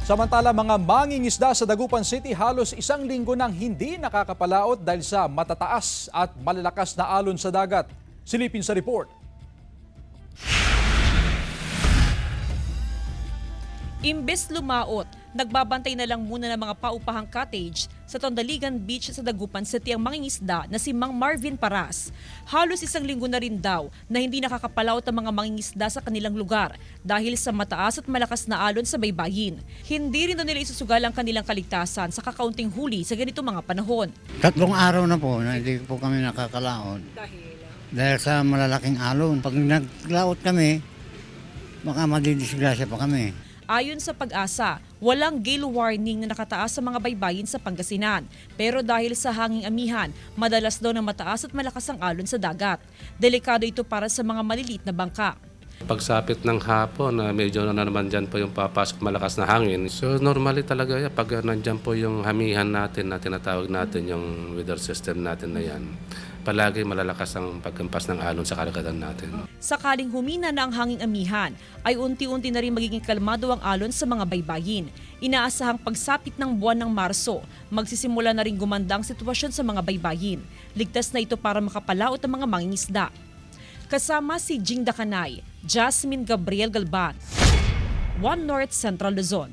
Samantala, mga mangingisda sa Dagupan City halos isang linggo nang hindi nakakapalaot dahil sa matataas at malalakas na alon sa dagat. Silipin sa report. Imbes lumaot, nagbabantay na lang muna ng mga paupahang cottage sa Tondaligan Beach sa Dagupan City ang mangingisda na si Mang Marvin Paras. Halos isang linggo na rin daw na hindi nakakapalaot ang mga mangingisda sa kanilang lugar dahil sa mataas at malakas na alon sa baybayin. Hindi rin daw nila isusugal ang kanilang kaligtasan sa kakaunting huli sa ganito mga panahon. 3 araw na po na hindi po kami nakakalaot. Dahil sa malalaking alon. Pag naglaot kami, baka madidisgrasya pa kami. Ayon sa Pag-asa, walang gale warning na nakataas sa mga baybayin sa Pangasinan. Pero dahil sa hanging amihan, madalas daw na mataas at malakas ang alon sa dagat. Delikado ito para sa mga maliliit na bangka. Pagsapit ng hapon, medyo na naman dyan po yung papasok malakas na hangin. So normally talaga yan, pag nandyan po yung hamihan natin na tinatawag natin, yung weather system natin na yan, palagi malalakas ang pagkampas ng alon sa karagatan natin. Sakaling humina na ang hanging amihan, ay unti-unti na rin magiging kalmado ang alon sa mga baybayin. Inaasahang pagsapit ng buwan ng Marso, magsisimula na rin gumanda ang sitwasyon sa mga baybayin. Ligtas na ito para makapalaot ang mga mangingisda. Kasama si Jing Dakanay, Jasmine Gabriel Galban, One North Central Luzon.